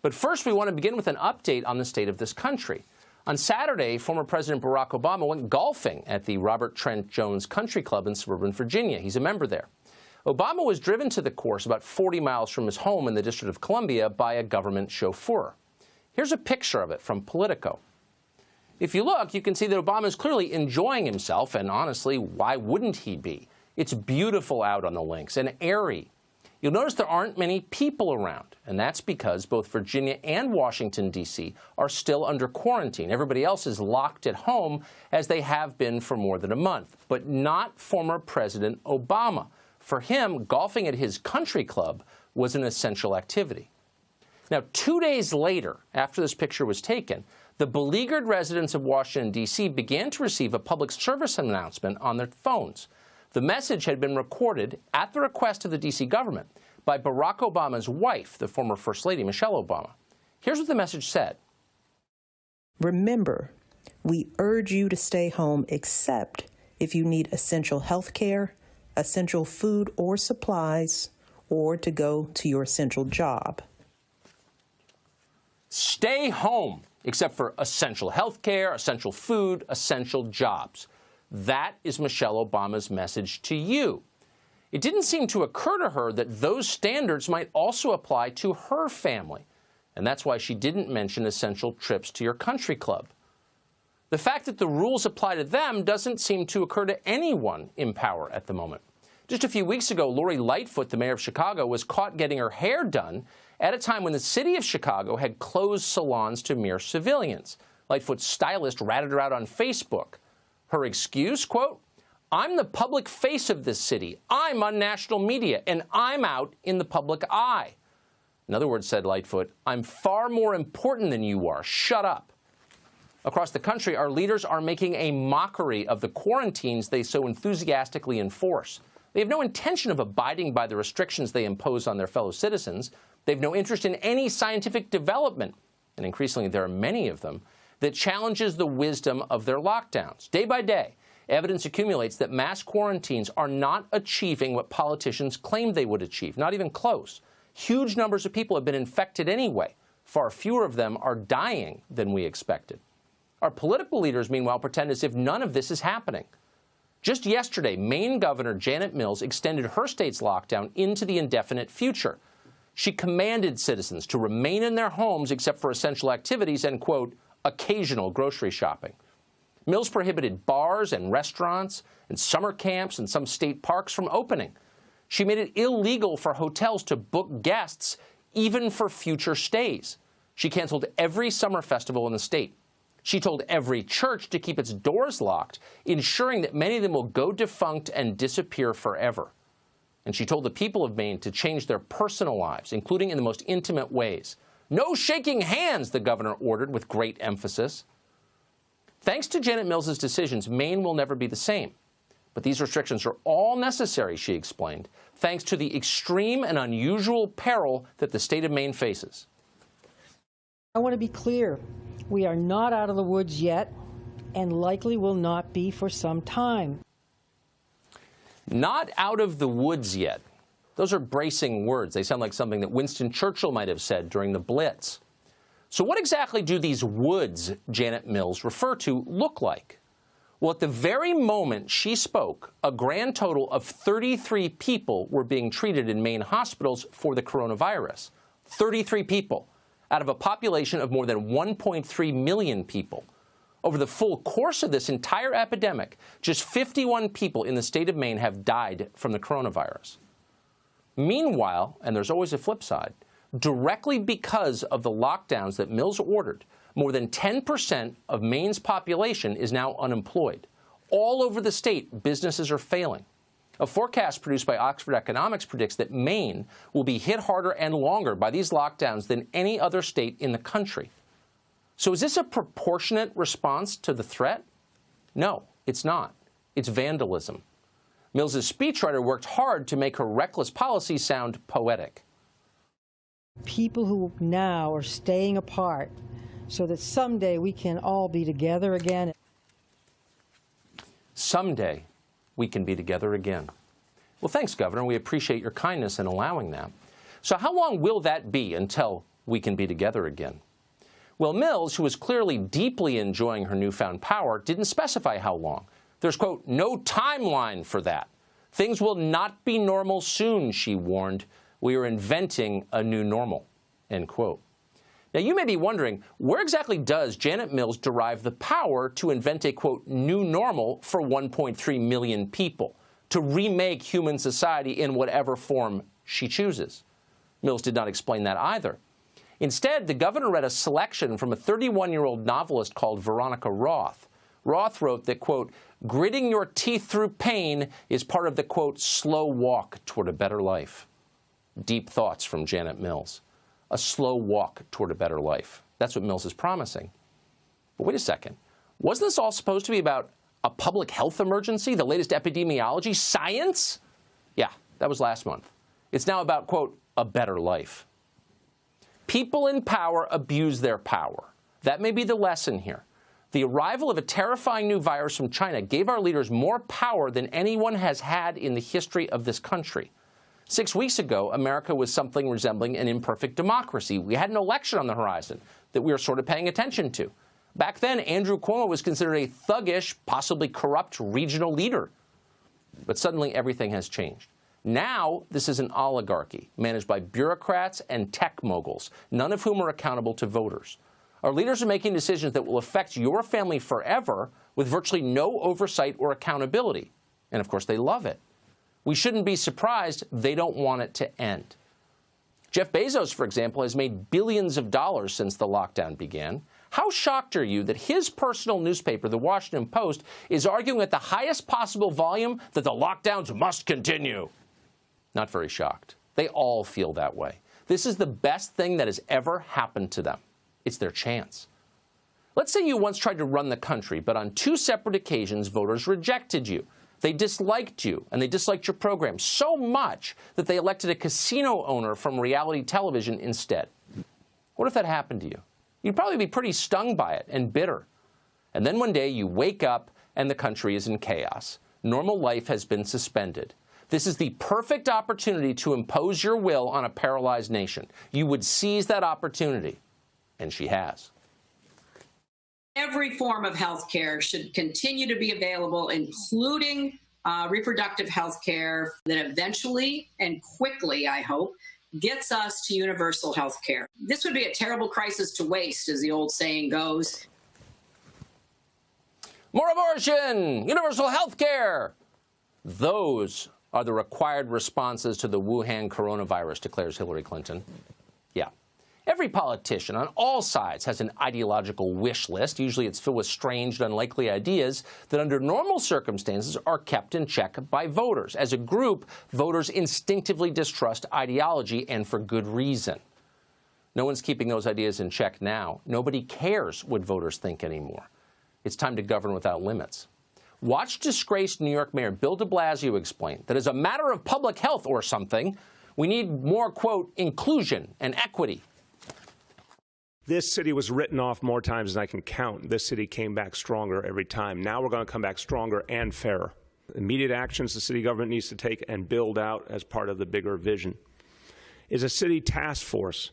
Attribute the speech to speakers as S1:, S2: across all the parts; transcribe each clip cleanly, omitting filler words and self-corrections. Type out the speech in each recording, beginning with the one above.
S1: But first, we want to begin with an update on the state of this country. On Saturday, former President Barack Obama went golfing at the Robert Trent Jones Country Club in suburban Virginia. He's a member there. Obama was driven to the course about 40 miles from his home in the District of Columbia by a government chauffeur. Here's a picture of it from Politico. If you look, you can see that Obama is clearly enjoying himself, and honestly, why wouldn't he be? It's beautiful out on the links and airy. You'll notice there aren't many people around, and that's because both Virginia and Washington, D.C. are still under quarantine. Everybody else is locked at home, as they have been for more than a month, but not former President Obama. For him, golfing at his country club was an essential activity. Now, 2 days later, after this picture was taken, the beleaguered residents of Washington, D.C. began to receive a public service announcement on their phones. The message had been recorded at the request of the D.C. government by Barack Obama's wife, the former First Lady, Michelle Obama. Here's what the message said.
S2: Remember, we urge you to stay home except if you need essential health care, essential food or supplies, or to go to your essential job.
S1: Stay home, except for essential health care, essential food, essential jobs. That is Michelle Obama's message to you. It didn't seem to occur to her that those standards might also apply to her family, and that's why she didn't mention essential trips to your country club. The fact that the rules apply to them doesn't seem to occur to anyone in power at the moment. Just a few weeks ago, Lori Lightfoot, the mayor of Chicago, was caught getting her hair done at a time when the city of Chicago had closed salons to mere civilians. Lightfoot's stylist ratted her out on Facebook. Her excuse, quote, "I'm the public face of this city. I'm on national media, and I'm out in the public eye." In other words, said Lightfoot, "I'm far more important than you are. Shut up." Across the country, our leaders are making a mockery of the quarantines they so enthusiastically enforce. They have no intention of abiding by the restrictions they impose on their fellow citizens. They have no interest in any scientific development, and increasingly there are many of them, that challenges the wisdom of their lockdowns. Day by day, evidence accumulates that mass quarantines are not achieving what politicians claimed they would achieve, not even close. Huge numbers of people have been infected anyway. Far fewer of them are dying than we expected. Our political leaders, meanwhile, pretend as if none of this is happening. Just yesterday, Maine Governor Janet Mills extended her state's lockdown into the indefinite future. She commanded citizens to remain in their homes except for essential activities and, quote, occasional grocery shopping. Mills prohibited bars and restaurants and summer camps and some state parks from opening. She made it illegal for hotels to book guests even for future stays. She canceled every summer festival in the state. She told every church to keep its doors locked, ensuring that many of them will go defunct and disappear forever. And she told the people of Maine to change their personal lives, including in the most intimate ways. No shaking hands, the governor ordered with great emphasis. Thanks to Janet Mills's decisions, Maine will never be the same. But these restrictions are all necessary, she explained, thanks to the extreme and unusual peril that the state of Maine faces.
S3: I want to be clear. We are not out of the woods yet, and likely will not be for some time.
S1: Not out of the woods yet. Those are bracing words. They sound like something that Winston Churchill might have said during the Blitz. So what exactly do these woods Janet Mills refer to look like? Well, at the very moment she spoke, a grand total of 33 people were being treated in Maine hospitals for the coronavirus. 33 people out of a population of more than 1.3 million people. Over the full course of this entire epidemic, just 51 people in the state of Maine have died from the coronavirus. Meanwhile, and there's always a flip side, directly because of the lockdowns that Mills ordered, more than 10% of Maine's population is now unemployed. All over the state, businesses are failing. A forecast produced by Oxford Economics predicts that Maine will be hit harder and longer by these lockdowns than any other state in the country. So is this a proportionate response to the threat? No, it's not. It's vandalism. Mills's speechwriter worked hard to make her reckless policy sound poetic.
S3: People who now are staying apart so that someday we can all be together again.
S1: Someday we can be together again. Well, thanks, Governor. We appreciate your kindness in allowing that. So how long will that be until we can be together again. Well, Mills, who was clearly deeply enjoying her newfound power, didn't specify how long. There's, quote, no timeline for that. Things will not be normal soon, she warned. We are inventing a new normal, end quote. Now, you may be wondering, where exactly does Janet Mills derive the power to invent a, quote, new normal for 1.3 million people, to remake human society in whatever form she chooses? Mills did not explain that either. Instead, the governor read a selection from a 31-year-old novelist called Veronica Roth. Roth wrote that, quote, gritting your teeth through pain is part of the, quote, slow walk toward a better life. Deep thoughts from Janet Mills. A slow walk toward a better life. That's what Mills is promising. But wait a second. Wasn't this all supposed to be about a public health emergency, the latest epidemiology, science? Yeah, that was last month. It's now about, quote, a better life. People in power abuse their power. That may be the lesson here. The arrival of a terrifying new virus from China gave our leaders more power than anyone has had in the history of this country. 6 weeks ago, America was something resembling an imperfect democracy. We had an election on the horizon that we were sort of paying attention to. Back then, Andrew Cuomo was considered a thuggish, possibly corrupt regional leader. But suddenly everything has changed. Now, this is an oligarchy managed by bureaucrats and tech moguls, none of whom are accountable to voters. Our leaders are making decisions that will affect your family forever with virtually no oversight or accountability. And of course, they love it. We shouldn't be surprised they don't want it to end. Jeff Bezos, for example, has made billions of dollars since the lockdown began. How shocked are you that his personal newspaper, The Washington Post, is arguing at the highest possible volume that the lockdowns must continue? Not very shocked. They all feel that way. This is the best thing that has ever happened to them. It's their chance. Let's say you once tried to run the country, but on 2 separate occasions, voters rejected you. They disliked you, and they disliked your program so much that they elected a casino owner from reality television instead. What if that happened to you? You'd probably be pretty stung by it and bitter. And then one day you wake up and the country is in chaos. Normal life has been suspended. This is the perfect opportunity to impose your will on a paralyzed nation. You would seize that opportunity, and she has.
S4: Every form of health care should continue to be available, including reproductive health care that eventually and quickly, I hope, gets us to universal health care. This would be a terrible crisis to waste, as the old saying goes.
S1: More abortion! Universal health care! Those are the required responses to the Wuhan coronavirus, declares Hillary Clinton. Yeah. Every politician on all sides has an ideological wish list. Usually it's filled with strange and unlikely ideas that under normal circumstances are kept in check by voters. As a group, voters instinctively distrust ideology, and for good reason. No one's keeping those ideas in check now. Nobody cares what voters think anymore. It's time to govern without limits. Watch disgraced New York Mayor Bill de Blasio explain that as a matter of public health or something, we need more, quote, inclusion and equity.
S5: This city was written off more times than I can count. This city came back stronger every time. Now we're going to come back stronger and fairer. Immediate actions the city government needs to take and build out as part of the bigger vision is a city task force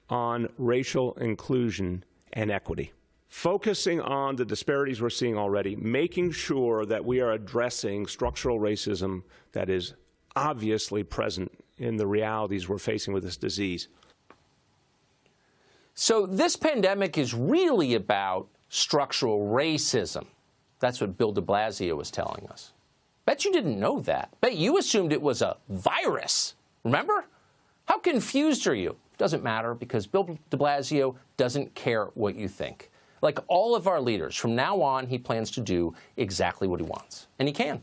S5: on racial inclusion and equity, focusing on the disparities we're seeing already, making sure that we are addressing structural racism that is obviously present in the realities we're facing with this disease.
S1: So this pandemic is really about structural racism. That's what Bill de Blasio was telling us. Bet you didn't know that. Bet you assumed it was a virus. Remember? How confused are you? Doesn't matter, because Bill de Blasio doesn't care what you think. Like all of our leaders, from now on, he plans to do exactly what he wants. And he can.